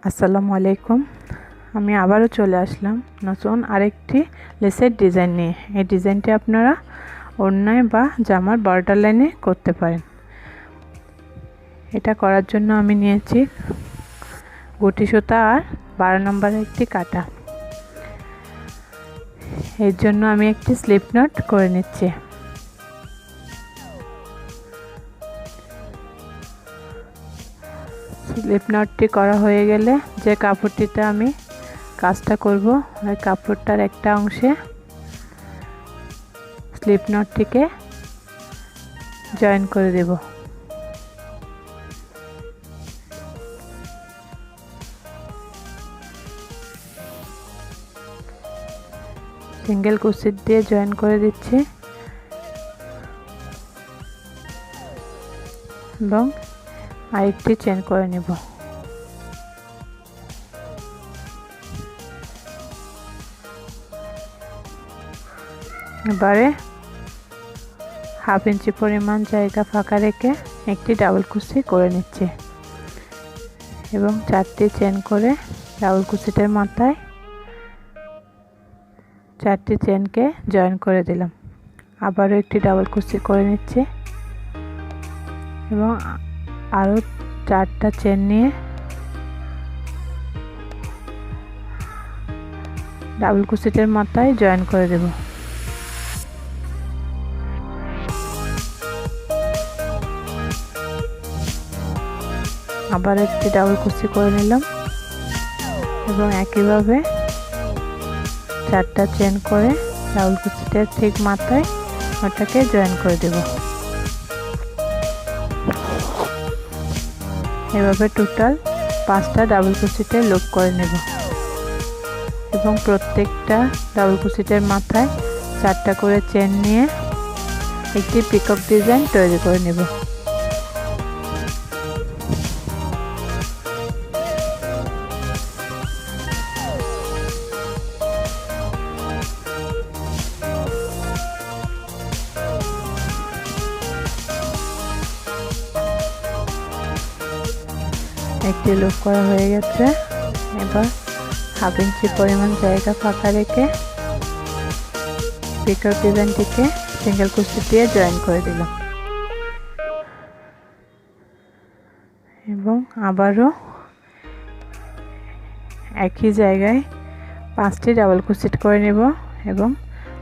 আসসালামু আলাইকুম। আমি আবারও চলে আসলাম নতুন আরেকটি লেসের ডিজাইন নিয়ে। এই ডিজাইনটি আপনারা ওড়নায় বা জামার বর্ডার লাইনে করতে পারেন। এটা করার জন্য আমি নিয়েছি গুটি সুতা আর 12 নম্বরের একটি কাটা। এর জন্য আমি একটি স্লিপ নট করে নিচ্ছি। স্লিপ নটটি করা হয়ে গেলে যে কাপড়টিতে আমি কাজটা করব ওই কাপড়টার একটা অংশে স্লিপ নটটিকে জয়েন করে দেব। সিঙ্গেল কুচি দিয়ে জয়েন করে দিচ্ছি এবং আরেকটি চেন করে নেব। এবারে হাফ ইঞ্চি পরিমাণ জায়গা ফাঁকা রেখে একটি ডাবল কুচি করে নিচ্ছি এবং 4টি চেন করে ডাবল কুচিটার মাথায় 4টি চেনকে জয়েন করে দিলাম। আবারও একটি ডাবল কুচি করে নিচ্ছি এবং আরও 4টা চেন নিয়ে ডাবল কুচিটার মাথায় জয়েন করে দেব। আবার একটি ডাবল কুচি করে নিলাম এবং একইভাবে 4টা চেন করে ডাবল কুচিটার ঠিক মাথায় ওটাকে জয়েন করে দেব। এভাবে টোটাল 5টা ডাবল কুচিতে লুপ করে নেব এবং প্রত্যেকটা ডাবল কুচিটার মাথায় 4টা করে চেন নিয়ে একটি পিকক ডিজাইন তৈরি করে নেব। একটি লুপ করা হয়ে গেছে। এবার হাফ ইঞ্চি পরিমাণ জায়গা ফাঁকা রেখে পিকক ডিজাইনটিকে সিঙ্গেল কুচি দিয়ে জয়েন করে দিলাম এবং আবারও একই জায়গায় 5টি ডাবল কুচিট করে নেব এবং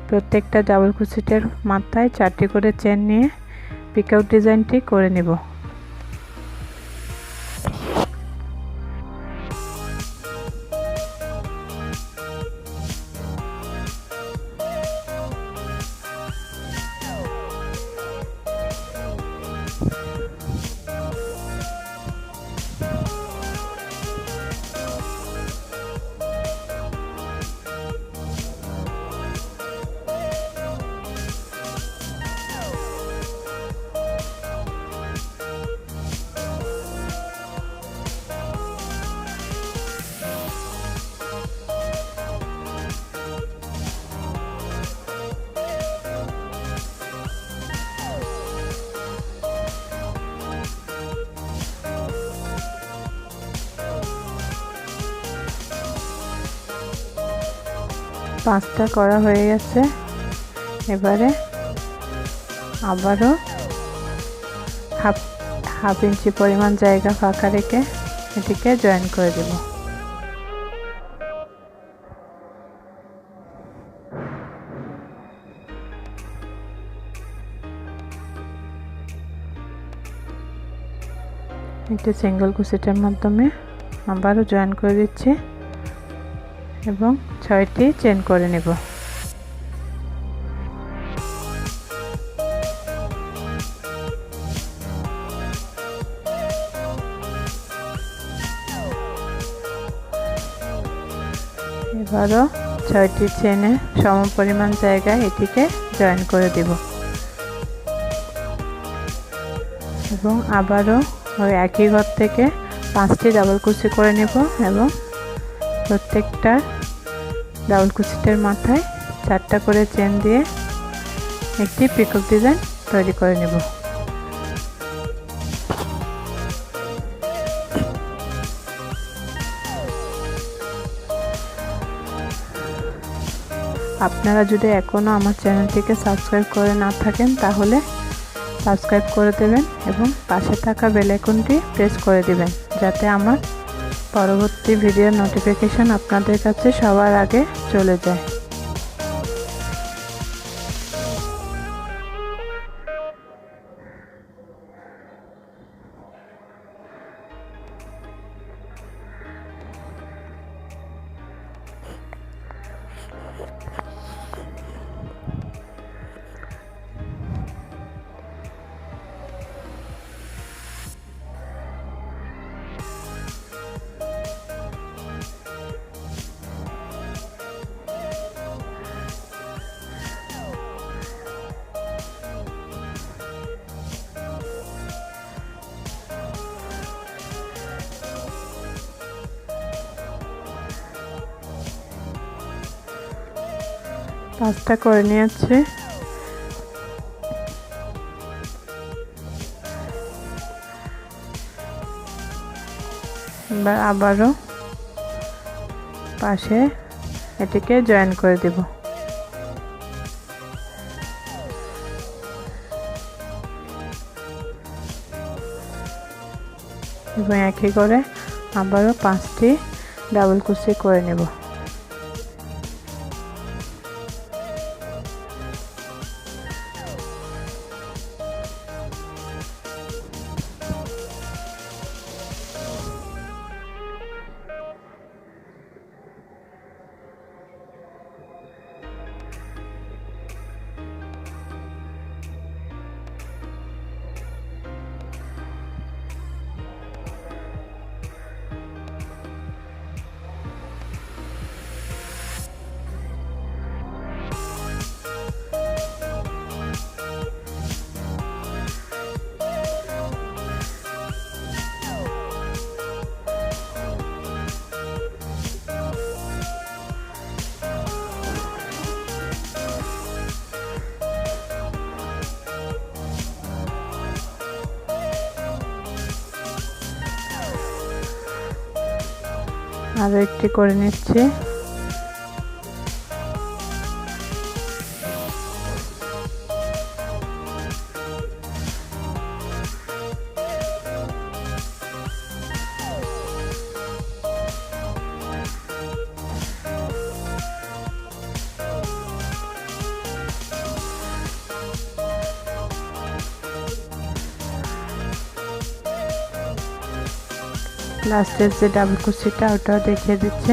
প্রত্যেকটা ডাবল কুচিটের মাথায় 4টি করে চেন নিয়ে পিকক ডিজাইনটি করে নেব। পাঁচটা করা হয়ে গেছে। এবারে আবারও হাফ ইঞ্চি পরিমাণ জায়গা ফাঁকা রেখে এটিকে জয়েন করে দেব। একটি সিঙ্গেল কুচিটার মাধ্যমে আবারও জয়েন করে দিচ্ছি এবং 6টি চেন করে নেব। এবারও 6টি চেনে সম পরিমাণ জায়গায় এটিকে জয়েন করে দেব এবং আবারও ওই একই ঘর থেকে 5টি ডাবল কুচি করে নেব এবং প্রত্যেকটা ডাবল কুচিটার মাথায় 4টা করে চেন দিয়ে একটি পিকক ডিজাইন তৈরি করে নেব। আপনারা যদি এখনও আমার চ্যানেলটিকে সাবস্ক্রাইব করে না থাকেন তাহলে সাবস্ক্রাইব করে দেবেন এবং পাশে থাকা বেল আইকনটি প্রেস করে দিবেন যাতে আমার পরবর্তী ভিডিওর নোটিফিকেশন আপনাদের কাছে সবার আগে চলে যায়। পাঁচটা করে নিয়েছি। এবার আবারও পাশে এটিকে জয়েন করে দেব। এবং একই করে আবারও 5টি ডাবল কুচি করে নেব। আরো একটি করে নিচ্ছি। লাস্টের যে ডাবল কুচিটা ওটাও দেখিয়ে দিচ্ছে।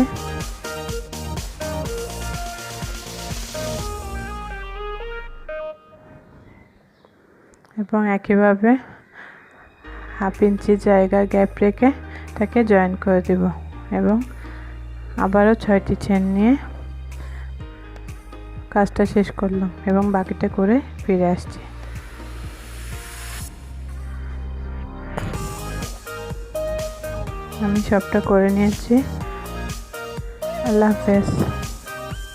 এবং একইভাবে হাফ ইঞ্চি জায়গা গ্যাপ রেখে তাকে জয়েন করে দেব এবং আবারও 6টি চেন নিয়ে কাজটা শেষ করলাম এবং বাকিটা করে ফিরে আসছি। আমি সবটা করে নিয়েছি। আল্লাহ হাফেজ।